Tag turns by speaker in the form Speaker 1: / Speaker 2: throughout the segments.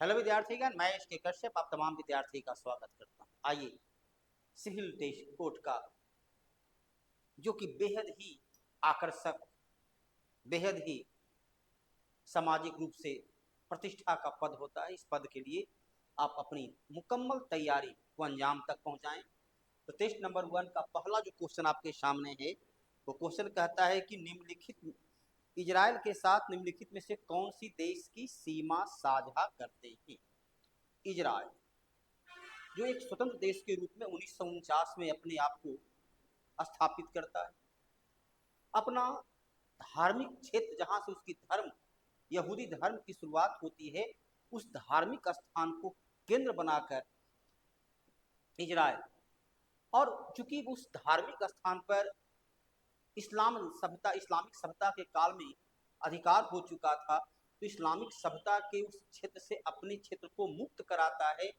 Speaker 1: Hello विद्यार्थीगण, मैं S के कश्यप आप तमाम विद्यार्थी का स्वागत करता हूँ। आइए सिविल टेस्ट कोर्ट का जो कि बेहद ही आकर्षक, बेहद ही सामाजिक रूप से प्रतिष्ठा का पद होता है, इस पद के लिए आप अपनी मुकम्मल तैयारी को अंजाम तक पहुंचाएं। तो टेस्ट नंबर 1 का पहला जो क्वेश्चन आपके सामने है वो क्वेश्चन कहता है कि निम्नलिखित इजराइल के साथ निम्नलिखित में से कौन सी देश की सीमा साझा करते हैं। इजराइल जो एक स्वतंत्र देश के रूप में 1949 में अपने आप को स्थापित करता है, अपना धार्मिक क्षेत्र जहां से उसकी धर्म यहूदी धर्म की शुरुआत होती है, उस धार्मिक स्थान को केंद्र बनाकर इजराइल, और चूंकि उस धार्मिक स्थान पर इस्लामिक सभ्यता के काल में अधिकार हो चुका था, तो इस्लामिक सभ्यता के उस क्षेत्र से अपने क्षेत्र को मुक्त कराता है।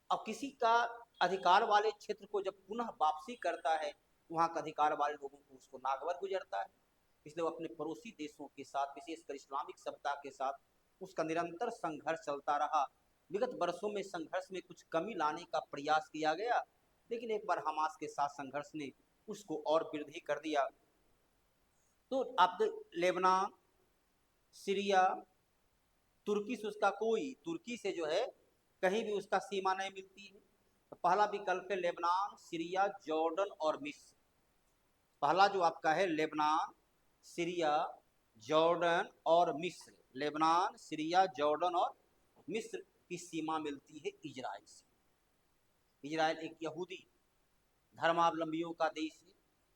Speaker 1: अब किसी का अधिकार वाले क्षेत्र को जब पुनः वापसी करता है, वहां का अधिकार वाले लोगों को उसको नागवर गुजरता है। इसलिए वो अपने पड़ोसी देशों के साथ, विशेषकर इस्लामिक सभ्यता के साथ उसका निरंतर संघर्ष चलता रहा। विगत वर्षों में संघर्ष में कुछ कमी लाने का प्रयास किया गया, लेकिन एक बार हमास के साथ संघर्ष ने उसको और वृद्धि कर दिया। तो अब लेबनान, सीरिया, तुर्की से उसका तुर्की से जो है कहीं भी उसका सीमा नहीं मिलती है। तो पहला विकल्प है लेबनान, सीरिया, जॉर्डन और मिस्र। पहला जो आपका है लेबनान, सीरिया, जॉर्डन और मिस्र। लेबनान, सीरिया, जॉर्डन और मिस्र की सीमा मिलती है इजराइल से। इजराइल एक यहूदी धर्मावलंबियों का देश है।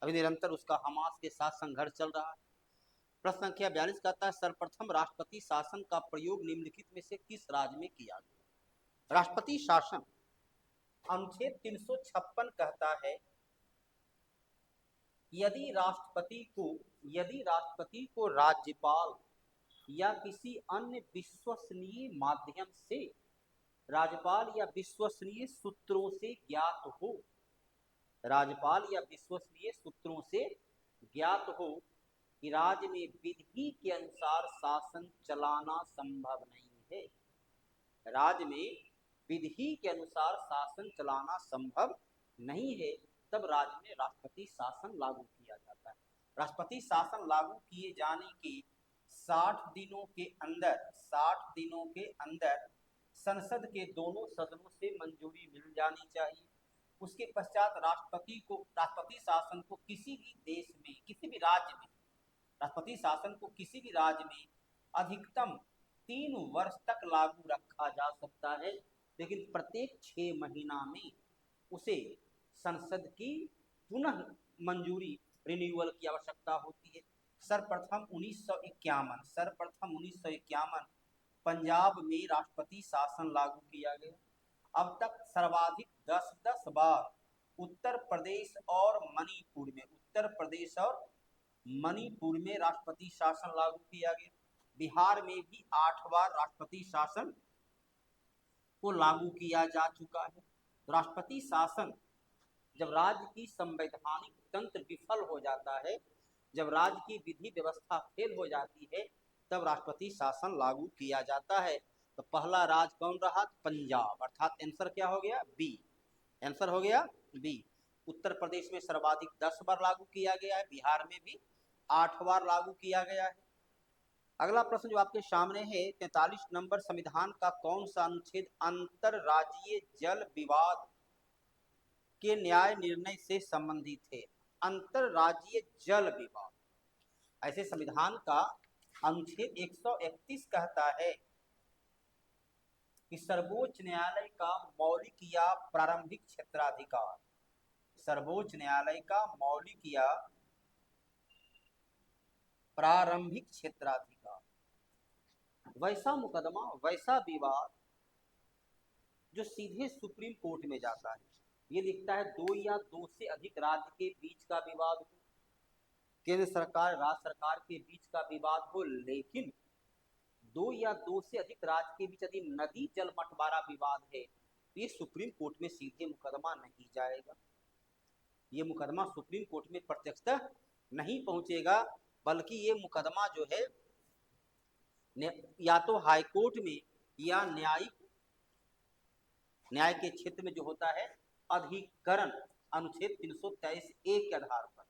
Speaker 1: अभी निरंतर उसका हमास के साथ संघर्ष चल रहा है। प्रश्न संख्या 42 कहता है सर्वप्रथम राष्ट्रपति शासन का प्रयोग निम्नलिखित में से किस राज्य में किया गया। राष्ट्रपति शासन अनुच्छेद 356 कहता है यदि राष्ट्रपति को राज्यपाल या किसी अन्य विश्वसनीय माध्यम से, राज्यपाल या विश्वसनीय सूत्रों से ज्ञात हो, राज्यपाल या विश्वसनीय सूत्रों से ज्ञात हो कि राज्य में विधि के अनुसार शासन चलाना संभव नहीं है, राज्य में विधि के अनुसार शासन चलाना संभव नहीं है, तब राज्य में राष्ट्रपति शासन लागू किया जाता है। राष्ट्रपति शासन लागू किए जाने के 60 दिनों के अंदर संसद के दोनों सदनों से मंजूरी मिल जानी चाहिए। उसके पश्चात राष्ट्रपति शासन को किसी भी देश में, किसी भी राज्य में, राष्ट्रपति शासन को किसी भी राज्य में अधिकतम 3 वर्ष तक लागू रखा जा सकता है, लेकिन प्रत्येक 6 महीना में उसे संसद की पुनः मंजूरी, रिन्यूअल की आवश्यकता होती है। सर्वप्रथम 1951 पंजाब में राष्ट्रपति शासन लागू किया गया। अब तक सर्वाधिक 10 बार उत्तर प्रदेश और मणिपुर में राष्ट्रपति शासन लागू किया गया। बिहार में भी 8 बार राष्ट्रपति शासन को लागू किया जा चुका है। राष्ट्रपति शासन जब राज्य की संवैधानिक तंत्र विफल हो जाता है, जब राज्य की विधि व्यवस्था फेल हो जाती है, तब राष्ट्रपति शासन लागू किया जाता है। तो पहला राज्य कौन रहा? पंजाब, अर्थात आंसर क्या हो गया? बी। आंसर हो गया बी। उत्तर प्रदेश में सर्वाधिक 10 बार लागू किया गया है, बिहार में भी 8 बार लागू किया गया है। अगला प्रश्न जो आपके सामने है 43 नंबर, संविधान का कौन सा अनुच्छेद अंतरराज्यीय जल विवाद के न्याय निर्णय से संबंधित है? अंतरराज्यीय जल विवाद, ऐसे संविधान का अनुच्छेद 131 कहता है कि सर्वोच्च न्यायालय का मौलिक या प्रारंभिक क्षेत्राधिकार, सर्वोच्च न्यायालय का मौलिक या प्रारंभिक क्षेत्राधिकार, वैसा मुकदमा, वैसा विवाद जो सीधे सुप्रीम कोर्ट में जाता है, ये लिखता है 2 या 2 से अधिक राज्य के बीच का विवाद हो, केंद्र सरकार राज्य सरकार के बीच का विवाद हो, लेकिन 2 या 2 से अधिक राज्य के बीच यदि नदी जल बंटवारा विवाद है, तो ये सुप्रीम कोर्ट में सीधे मुकदमा नहीं जाएगा, ये मुकदमा सुप्रीम कोर्ट में प्रत्यक्षतः नहीं पहुंचेगा, बल्कि ये मुकदमा जो है या तो हाई कोर्ट में या न्याय के क्षेत्र में जो होता है अधिकरण अनुच्छेद 323 ए के आधार पर,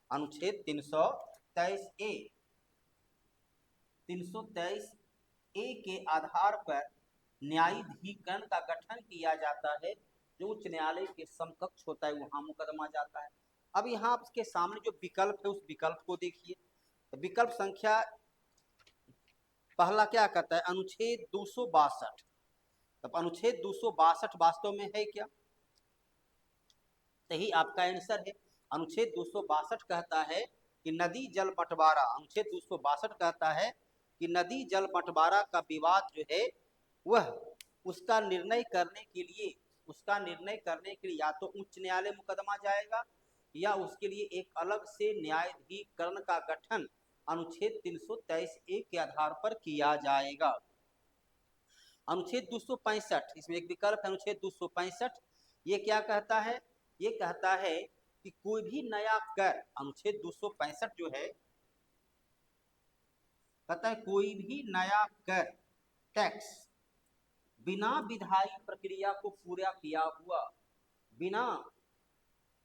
Speaker 1: अनुच्छेद 323 ए के आधार पर न्यायाधिकरण का गठन किया जाता है, जो उच्च न्यायालय के समकक्ष होता है, वहां मुकदमा जाता है। अब यहाँ आपके सामने जो विकल्प है उस विकल्प को देखिए। तो विकल्प संख्या पहला क्या कहता है, अनुच्छेद 262। तब अनुच्छेद 262 वास्तव में है क्या, यही आपका आंसर है। अनुच्छेद 262 कहता है कि नदी जल बंटवारा, अनुच्छेद 262 कहता है कि नदी जल बंटवारा का विवाद जो है वह उसका निर्णय करने के लिए या तो उच्च न्यायालय मुकदमा जाएगा या उसके लिए एक अलग से न्यायाधिकरण का गठन अनुच्छेद 323 ए के आधार पर किया जाएगा। अनुच्छेद 265 इसमें एक विकल्प है, अनुच्छेद 265 ये क्या कहता है, ये कहता है कि कोई भी नया कर, अनुच्छेद 265 जो है कहता है कोई भी नया कर टैक्स बिना विधायी प्रक्रिया को पूरा किया हुआ, बिना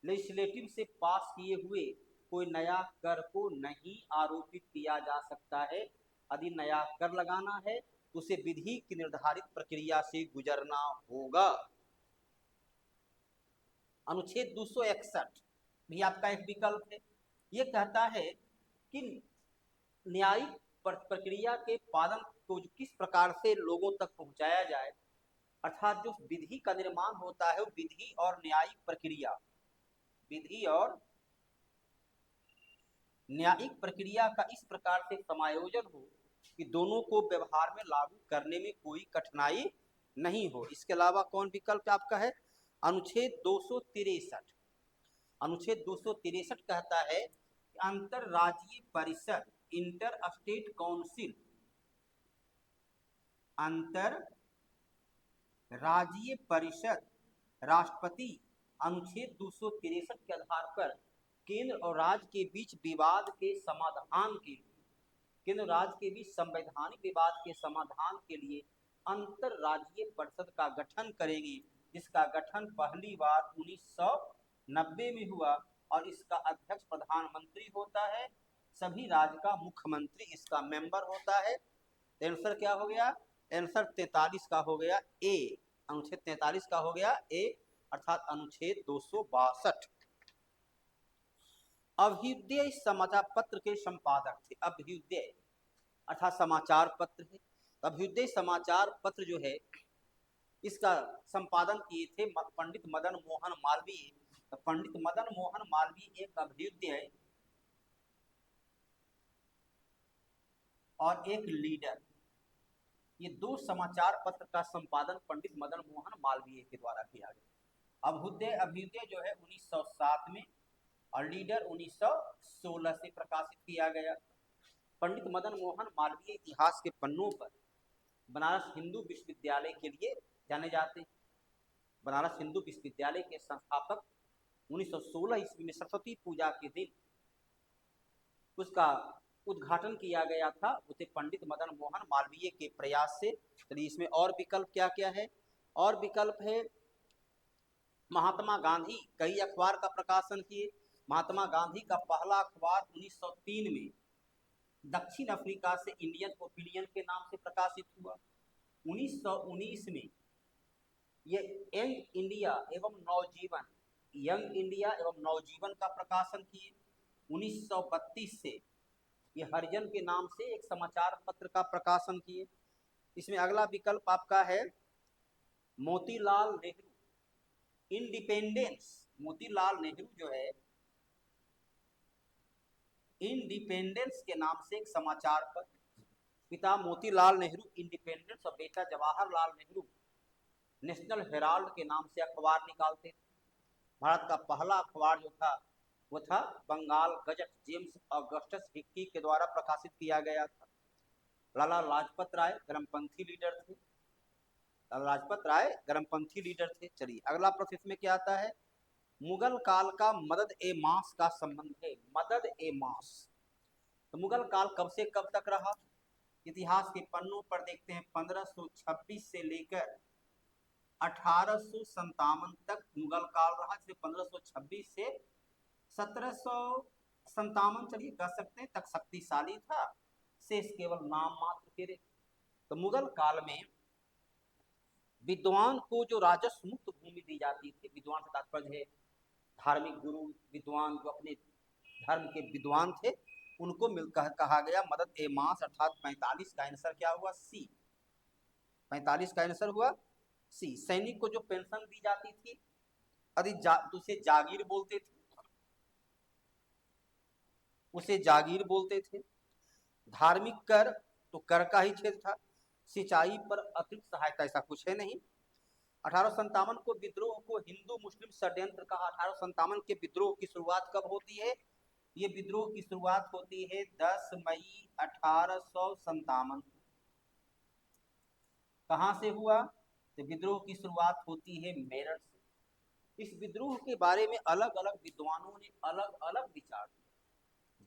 Speaker 1: लेजिस्लेटिव से पास किए हुए कोई नया कर को नहीं आरोपित किया जा सकता है। यदि नया कर लगाना है तो उसे विधि की निर्धारित प्रक्रिया से गुजरना होगा। अनुच्छेद 261 भी आपका एक विकल्प है, ये कहता है कि न्यायिक प्रक्रिया के पालन को किस प्रकार से लोगों तक पहुंचाया जाए, अर्थात जो विधि का निर्माण होता है वो विधि और न्यायिक प्रक्रिया का इस प्रकार से समायोजन हो कि दोनों को व्यवहार में लागू करने में कोई कठिनाई नहीं हो। इसके अलावा कौन विकल्प आपका है, अनुच्छेद 263। अनुच्छेद 263 कहता है कि अंतरराज्यीय परिषद, इंटर स्टेट काउंसिल, अंतरराज्यीय परिषद राष्ट्रपति अनुच्छेद 263 के आधार पर केंद्र और राज्य के बीच विवाद के समाधान के लिए, केंद्र राज्य के बीच संवैधानिक विवाद के समाधान के लिए अंतरराज्यीय परिषद का गठन करेगी, जिसका गठन पहली बार 1990 में हुआ और इसका अध्यक्ष प्रधानमंत्री होता है, सभी राज्य का मुख्यमंत्री इसका मेंबर होता है। आंसर क्या हो गया, आंसर 43 का हो गया ए, अनुच्छेद 43 का हो गया ए, अर्थात अनुच्छेद 262। अभ्युदय समाचार पत्र के संपादक थे, अभ्युदय अर्थात समाचार पत्र है। अभ्युदय समाचार पत्र जो है इसका संपादन किए थे पंडित मदन मोहन मालवीय। तो पंडित मदन मोहन मालवीय एक अभ्युदय और एक लीडर, ये दो समाचार पत्र का संपादन पंडित मदन मोहन मालवीय के द्वारा किया गया। अभ्युदय जो है 1907 में और लीडर 1916 से प्रकाशित किया गया। पंडित मदन मोहन मालवीय इतिहास के पन्नों पर बनारस हिंदू विश्वविद्यालय के लिए जाने जाते हैं। बनारस हिंदू विश्वविद्यालय के संस्थापक 1916 ईस्वी में सरस्वती पूजा के दिन उसका उद्घाटन किया गया था, उसे पंडित मदन मोहन मालवीय के प्रयास से। चलिए इसमें और विकल्प क्या क्या है, और विकल्प है महात्मा गांधी कई अखबार का प्रकाशन किए। महात्मा गांधी का पहला अखबार 1903 में दक्षिण अफ्रीका से इंडियन ओपिनियन के नाम से प्रकाशित हुआ। 1919 में ये यंग इंडिया एवं नवजीवन का प्रकाशन किए। 1932 से ये हरिजन के नाम से एक समाचार पत्र का प्रकाशन किए। इसमें अगला विकल्प आपका है मोतीलाल नेहरू इंडिपेंडेंस। मोतीलाल नेहरू जो है इंडिपेंडेंस के नाम से एक समाचार पत्र, पिता मोतीलाल नेहरू इंडिपेंडेंस और बेटा जवाहरलाल नेहरू नेशनल हेराल्ड के नाम से अखबार निकालते थे। भारत का पहला अखबार जो था वो था Bengal gazette, James Augustus Hicky के द्वारा प्रकाशित किया गया था। लाला लाजपत राय गर्मपंथी लीडर थे, चलिए अगला प्रश्न इसमें क्या आता है, मुगल काल का मदद ए मास का संबंध है। मदद ए मास, तो मुगल काल कब से कब तक रहा, इतिहास के पन्नों पर देखते हैं 1526 से लेकर 1857 तक मुगल काल रहा। सिर्फ 1526 से 1757 चलिए कह सकते हैं तक शक्तिशाली था, शेष केवल नाम मात्र के रहे। तो मुगल काल में विद्वान को जो राजस्व मुक्त भूमि दी जाती थी, विद्वान से तात्पर्य है धार्मिक गुरु विद्वान जो अपने धर्म के विद्वान थे, उनको मिलकर कहा गया मदद ए मास, अर्थात 45 का आंसर क्या हुआ? सी। 45 का आंसर हुआ सी। सैनिक को जो पेंशन दी जाती थी उसे जागीर बोलते थे, उसे जागीर बोलते थे। धार्मिक कर तो कर का ही क्षेत्र था, सिंचाई पर अतिरिक्त सहायता ऐसा कुछ है नहीं। 1857 को विद्रोह को हिंदू मुस्लिम षड्यंत्र कहा। 1857 के विद्रोह की शुरुआत कब होती है? ये विद्रोह की शुरुआत होती है 10 मई 1857। कहां से हुआ? तो विद्रोह की शुरुआत होती है मेरठ से। इस विद्रोह के बारे में अलग अलग विद्वानों ने अलग अलग विचार दिए।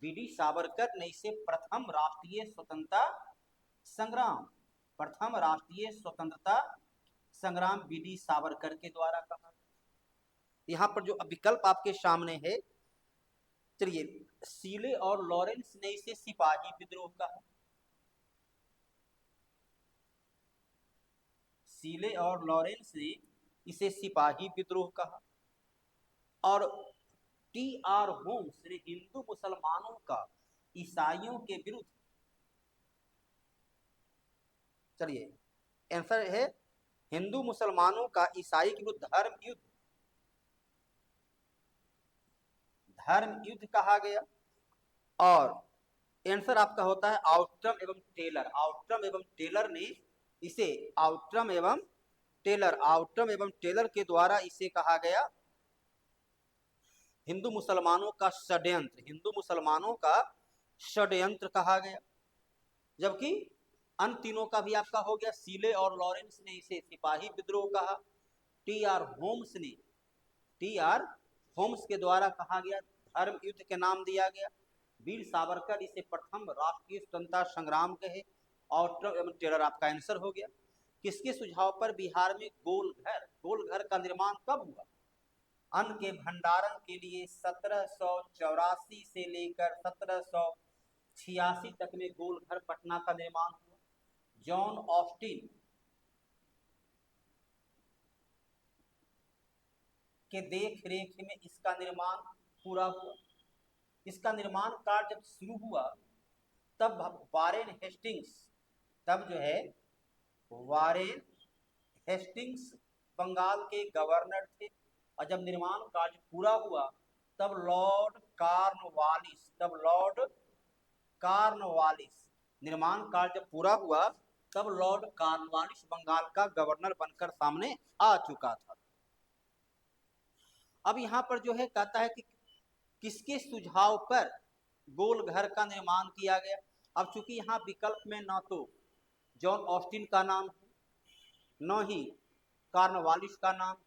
Speaker 1: बीडी सावरकर ने इसे प्रथम राष्ट्रीय स्वतंत्रता संग्राम, प्रथम राष्ट्रीय स्वतंत्रता संग्राम बीडी सावरकर के द्वारा कहा। यहाँ पर जो विकल्प आपके सामने है, चलिए, सीले और लॉरेंस ने इसे सिपाही विद्रोह कहा। सीले और लॉरेंस ने इसे सिपाही विद्रोह कहा। और टी आर होम्स ने हिंदू मुसलमानों का ईसाइयों के विरुद्ध, चलिए आंसर है हिंदू मुसलमानों का ईसाई के विरुद्ध धर्म युद्ध कहा गया। और आंसर आपका होता है आउटरम एवं टेलर। आउटरम एवं टेलर ने इसे आउटरम एवं टेलर के द्वारा इसे कहा गया हिंदू मुसलमानों का षड्यंत्र, हिंदू मुसलमानों का षड्यंत्र कहा गया। जबकि अन्य तीनों का भी आपका हो गया। सीले और लॉरेंस ने इसे सिपाही विद्रोह कहा। टी आर होम्स के द्वारा कहा गया धर्म युद्ध के नाम दिया गया। वीर सावरकर इसे प्रथम राष्ट्रीय स्वतंत्रता संग्राम कहे। और एवं टेलर आपका आंसर हो गया। किसके सुझाव पर बिहार में गोलघर का निर्माण कब हुआ? अन्न के भंडारण के लिए 1784 से लेकर 1786 तक में गोलघर पटना का निर्माण हुआ। जॉन ऑस्टिन के देख रेख में इसका निर्माण पूरा हुआ। इसका निर्माण कार्य जब शुरू हुआ तब वारेन हेस्टिंग्स बंगाल के गवर्नर थे। और जब निर्माण कार्य पूरा हुआ तब लॉर्ड कार्नवालिस निर्माण कार्य जब पूरा हुआ तब लॉर्ड कार्नवालिस बंगाल का गवर्नर बनकर सामने आ चुका था। अब यहाँ पर जो है कहता है कि किसके सुझाव पर गोलघर का निर्माण किया गया। अब चूंकि यहाँ विकल्प में न तो जॉन ऑस्टिन का नाम है, न ही कार्नवालिस का नाम है,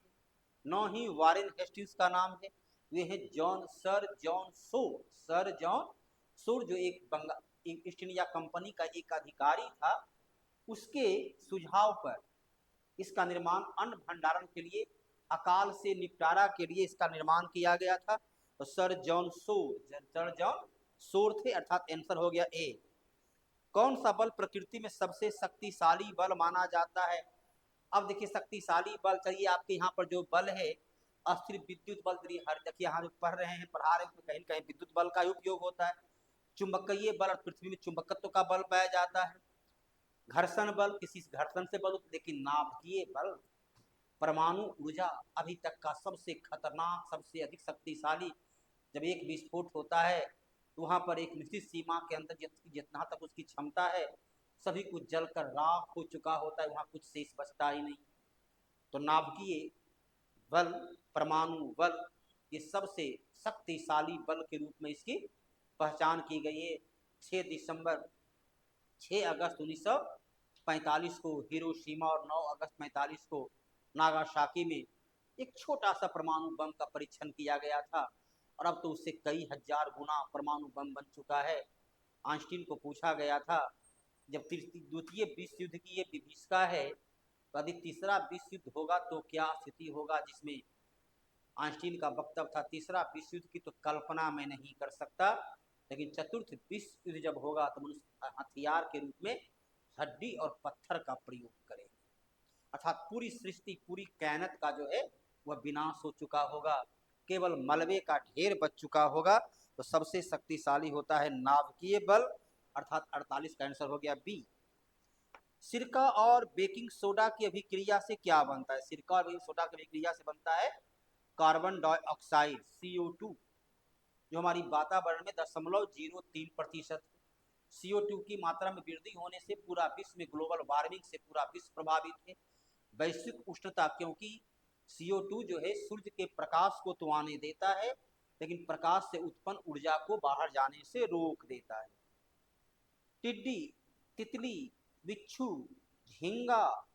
Speaker 1: न ही वारेन हेस्टिंग्स का नाम है। वे हैं सर जॉन सोर जो एक ईस्ट इंडिया कंपनी का एक अधिकारी था। उसके सुझाव पर इसका निर्माण अन्न भंडारण के लिए, अकाल से निपटारा के लिए इसका निर्माण किया गया था। तो सर जॉन सोर थे, अर्थात आंसर हो गया ए। कौन सा बल प्रकृति में सबसे शक्तिशाली बल माना जाता है? अब देखिए शक्तिशाली बल, चाहिए आपके यहाँ पर जो बल है अस्थिर विद्युत बल, हर देखिए यहाँ पढ़ रहे हैं तो कहीं कहीं विद्युत बल का उपयोग होता है। चुंबकीय बल, पृथ्वी में चुंबकत्व का बल पाया जाता है। घर्षण बल, किसी घर्षण से बल। लेकिन नाभिकीय बल, परमाणु ऊर्जा अभी तक का सबसे खतरनाक, सबसे अधिक शक्तिशाली। जब एक विस्फोट होता है तो वहां पर एक निश्चित सीमा के अंदर जितना तक उसकी क्षमता है सभी कुछ जलकर राख हो चुका होता है, वहां कुछ शेष बचता ही नहीं। तो नाभिकीय बल, परमाणु बल, ये सबसे शक्तिशाली बल के रूप में इसकी पहचान की गई है। 6 अगस्त 1945 को हिरोशिमा और 9 अगस्त 45 को नागासाकी में एक छोटा सा परमाणु बम का परीक्षण किया गया था। और अब तो उससे कई हजार गुना परमाणु बम बन चुका है। आइंस्टीन को पूछा गया था जब द्वितीय विश्व युद्ध की ये विभीषिका है, तो यदि तीसरा विश्व युद्ध होगा तो क्या स्थिति होगा, जिसमें आइंस्टीन का वक्तव्य था तीसरा विश्व युद्ध की तो कल्पना मैं नहीं कर सकता, लेकिन चतुर्थ विश्व युद्ध जब होगा तो मनुष्य हथियार के रूप में हड्डी और पत्थर का प्रयोग करेंगे, अर्थात पूरी सृष्टि पूरी कायनात का जो है वह विनाश हो चुका होगा, केवल मलबे का ढेर बच चुका होगा। तो सबसे शक्तिशाली होता है नाभिकीय बल, अर्थात 48 का आंसर हो गया बी। सिरका और बेकिंग सोडा की अभिक्रिया से क्या बनता है? सिरका और बेकिंग सोडा की अभिक्रिया से बनता है कार्बन डाइऑक्साइड CO2, जो हमारी वातावरण में 0.03%। CO2 की मात्रा में वृद्धि होने से पूरा विश्व में ग्लोबल वार्मिंग से पूरा विश्व प्रभावित है। वैश्विक उष्णता, क्योंकि CO2 जो है सूर्य के प्रकाश को तो आने देता है, लेकिन प्रकाश से उत्पन्न ऊर्जा को बाहर जाने से रोक देता है। टिड्डी, तितली, बिच्छू, झींगा,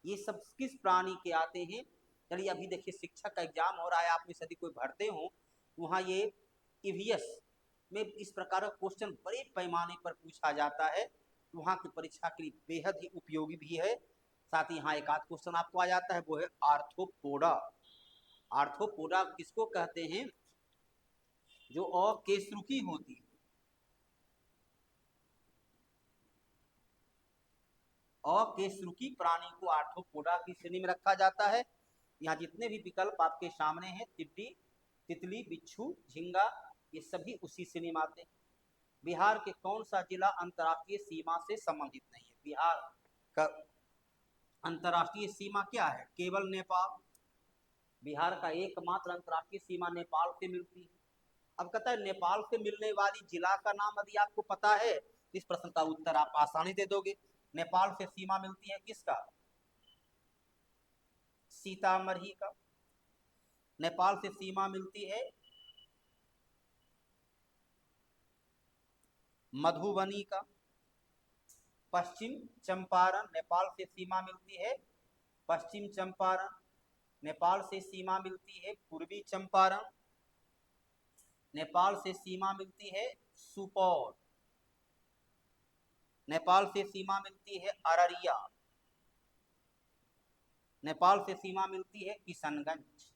Speaker 1: ये सब किस प्राणी के आते हैं? चलिए अभी देखिए, शिक्षक का एग्जाम हो रहा है, आप में से यदि कोई भरते हो, वहाँ ये ईवीएस में इस प्रकार का क्वेश्चन बड़े पैमाने पर पूछा जाता है, वहाँ की परीक्षा के लिए बेहद ही उपयोगी भी है। साथ ही यहाँ एक आध क्वेश्चन आपको आ जाता है, वो है आर्थ्रोपोडा। आर्थ्रोपोडा किसको कहते हैं? जो अकेशरुकी होती है, अकेशरुकी प्राणी को आर्थ्रोपोडा की श्रेणी में रखा जाता है। यहाँ जितने भी विकल्प आपके सामने हैं, टिड्डी, तितली, बिच्छू, झींगा, ये सभी उसी श्रेणी में आते हैं। बिहार के कौन सा जिला अंतर्राष्ट्रीय सीमा से संबंधित नहीं है? बिहार का अंतर्राष्ट्रीय सीमा क्या है? केवल नेपाल। बिहार का एकमात्र अंतर्राष्ट्रीय सीमा नेपाल से मिलती है। अब कहता है नेपाल से मिलने वाली जिला का नाम यदि आपको पता है, इस प्रश्न का उत्तर आप आसानी दे दोगे। नेपाल से सीमा मिलती है किसका? सीतामढ़ी का। नेपाल से सीमा मिलती है मधुबनी का। पश्चिम चंपारण, नेपाल से सीमा मिलती है पश्चिम चंपारण। नेपाल से सीमा मिलती है पूर्वी चंपारण। नेपाल से सीमा मिलती है सुपौल। नेपाल से सीमा मिलती है अररिया। नेपाल से सीमा मिलती है किशनगंज।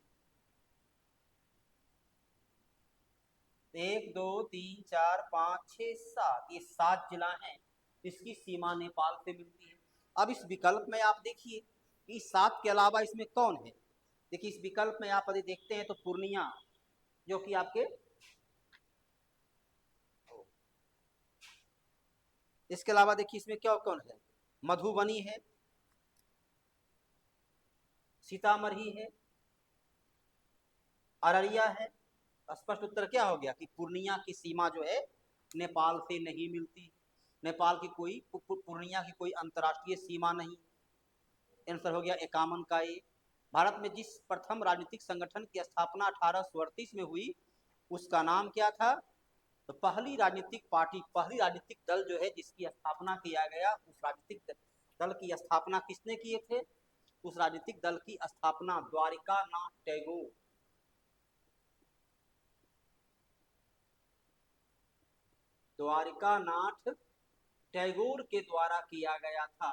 Speaker 1: 1 2 3 4 5 6 7, ये 7 जिला हैं, इसकी सीमा नेपाल से मिलती है। अब इस विकल्प में आप देखिए, इस 7 के अलावा इसमें कौन है? देखिए इस विकल्प में आप यदि देखते हैं तो पूर्णिया, जो कि आपके, इसके अलावा देखिए इसमें क्या कौन है? मधुबनी है, सीतामढ़ी है, अररिया है। स्पष्ट उत्तर क्या हो गया कि पूर्णिया की सीमा जो है नेपाल से नहीं मिलती। नेपाल की कोई पूर्णिया की कोई अंतर्राष्ट्रीय सीमा नहीं। आंसर हो गया 51 का ए। भारत में जिस प्रथम राजनीतिक संगठन की स्थापना 1838 में हुई, उसका नाम क्या था? तो पहली राजनीतिक पार्टी, पहली राजनीतिक दल जो है जिसकी स्थापना किया गया, उस राजनीतिक दल की स्थापना किसने किए थे? उस राजनीतिक दल की स्थापना द्वारिकानाथ टैगोर, द्वारिकानाथ टैगोर के द्वारा किया गया था।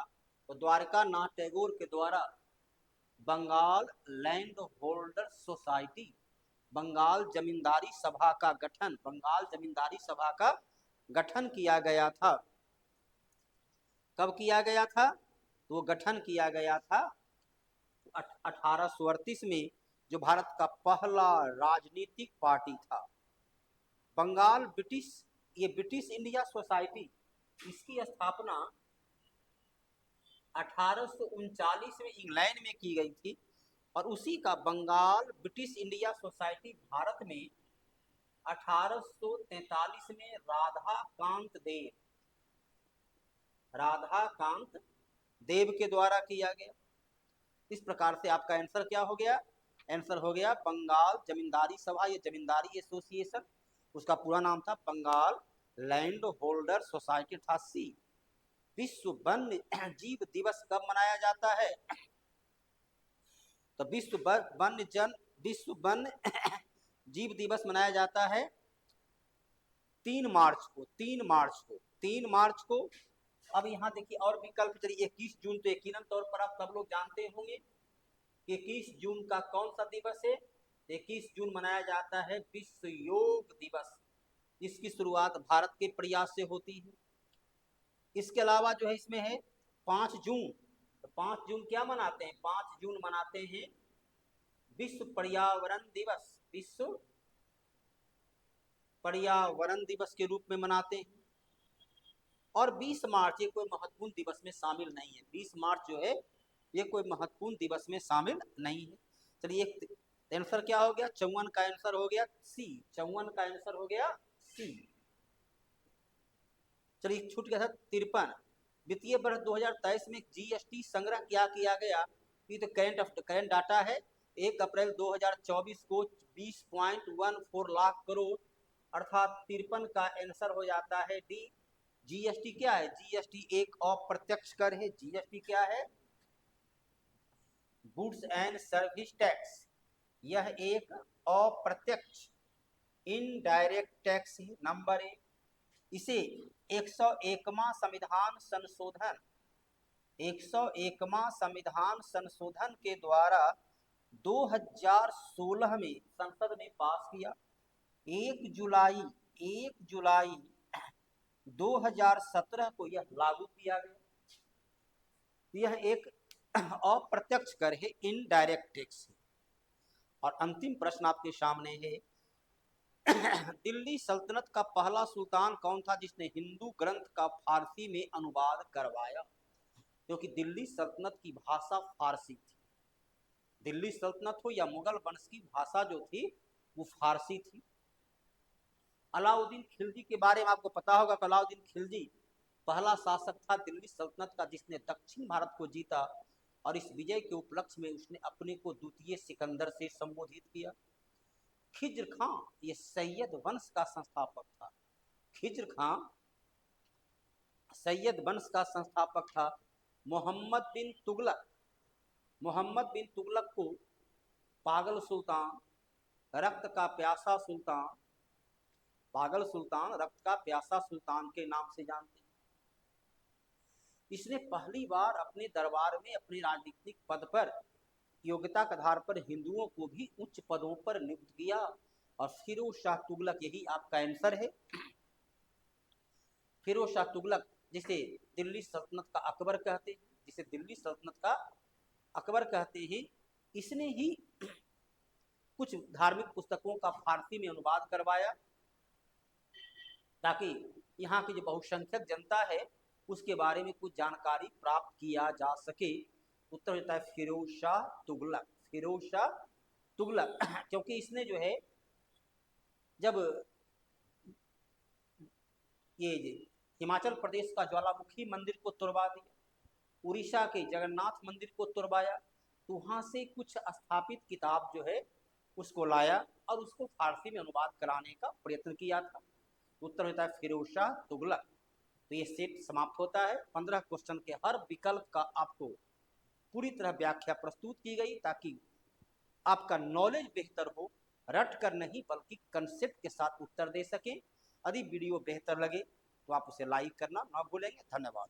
Speaker 1: तो द्वारिकानाथ टैगोर के द्वारा Bengal land holder society, Bengal Zamindari Sabha का गठन, बंगाल जमींदारी सभा का गठन किया गया था। कब किया गया था? तो वो गठन किया गया था 1838 में, जो भारत का पहला राजनीतिक पार्टी था। बंगाल ब्रिटिश, ये ब्रिटिश इंडिया सोसाइटी, इसकी स्थापना 1839 में इंग्लैंड में की गई थी, और उसी का Bengal British India society Bharat में 1843 में राधाकांत देव के द्वारा किया गया। इस प्रकार से आपका आंसर क्या हो गया? आंसर हो गया बंगाल जमींदारी सभा, ये जमींदारी एसोसिएशन, उसका पूरा नाम था बंगाल लैंड होल्डर सोसाइटी था सी। विश्व वन्य जीव दिवस कब मनाया जाता है? तो विश्व वन्य जीव दिवस मनाया जाता है 3 मार्च को। 3 मार्च को अब यहाँ देखिए और विकल्प, चलिए 21 जून तो यकीनन तौर पर आप सब लोग जानते होंगे कि 21 जून का कौन सा दिवस है। 21 जून मनाया जाता है विश्व योग दिवस। इसकी शुरुआत भारत के प्रयास से होती है। इसके अलावा जो है इसमें है 5 जून। तो 5 जून क्या मनाते हैं? 5 जून मनाते हैं विश्व पर्यावरण दिवस। विश्व पर्यावरण दिवस के रूप में मनाते हैं। और 20 मार्च ये कोई महत्वपूर्ण दिवस में शामिल नहीं है। 20 मार्च जो है ये कोई महत्वपूर्ण दिवस में शामिल नहीं है। चलिए एक आंसर क्या हो गया? 54 का आंसर हो गया सी। 54 का आंसर हो गया सी। चलिए छूट गया था 53। वित्तीय वर्ष 2023 में जीएसटी संग्रह क्या किया गया? ये तो करंट डाटा है। 1 अप्रैल 2024 को 20.14 लाख करोड़ अर्थात 53 का आंसर हो जाता है डी। जीएसटी क्या है? जीएसटी एक अप्रत्यक्ष कर है। जीएसटी क्या है? Goods and service tax. यह एक अप्रत्यक्ष इनडायरेक्ट टैक्स है। नंबर 1, इसे 101वां संविधान संशोधन 101वां संविधान संशोधन के द्वारा 2016 में संसद ने पास किया। 1 जुलाई 2017 को यह लागू किया गया। यह एक अप्रत्यक्ष कर है, इनडायरेक्ट टैक्स है। और अंतिम प्रश्न आपके सामने है दिल्ली सल्तनत का पहला सुल्तान कौन था जिसने हिंदू ग्रंथ का फारसी में अनुवाद करवाया? क्योंकि दिल्ली सल्तनत की भाषा फारसी थी। दिल्ली सल्तनत हो या मुगल वंश की भाषा जो थी वो फारसी थी। अलाउद्दीन खिलजी के बारे में आपको पता होगा कि अलाउद्दीन खिलजी पहला शासक था दिल्ली सल्तनत का जिसने दक्षिण भारत को जीता। और इस विजय के उपलक्ष्य में उसने अपने को द्वितीय सिकंदर से संबोधित किया। खिज्र खां ये सैयद वंश का संस्थापक था। खिज्र खां सैयद वंश का संस्थापक था। मोहम्मद बिन तुगलक को पागल सुल्तान, रक्त का प्यासा सुल्तान, पागल सुल्तान, रक्त का प्यासा सुल्तान के नाम से जानते हैं। इसने पहली बार अपने दरबार में अपने राजनीतिक पद पर योग्यता के आधार पर हिंदुओं को भी उच्च पदों पर नियुक्त किया। और फिरोज शाह तुगलक, यही आपका आंसर है। फिरोज शाह तुगलक जिसे दिल्ली सल्तनत का अकबर कहते हैं, जिसे दिल्ली सल्तनत का अकबर कहते हैं, इसने ही कुछ धार्मिक पुस्तकों का फारसी में अनुवाद करवाया ताकि यहाँ की जो बहुसंख्यक जनता है उसके बारे में कुछ जानकारी प्राप्त किया जा सके। उत्तर होता है फिरोज शाह तुगलक। फिरोज शाह तुगलक क्योंकि इसने जो है जब ये हिमाचल प्रदेश का ज्वालामुखी मंदिर को तुड़वा दिया, उड़ीसा के जगन्नाथ मंदिर को तुड़वाया, तो वहाँ से कुछ स्थापित किताब जो है उसको लाया और उसको फारसी में अनुवाद कराने का प्रयत्न किया था। उत्तर होता है फिरोज शाह तुगलक। तो ये सेट समाप्त होता है। 15 क्वेश्चन के हर विकल्प का आपको पूरी तरह व्याख्या प्रस्तुत की गई ताकि आपका नॉलेज बेहतर हो, रट कर नहीं बल्कि कंसेप्ट के साथ उत्तर दे सकें। यदि वीडियो बेहतर लगे तो आप उसे लाइक करना ना भूलेंगे। धन्यवाद।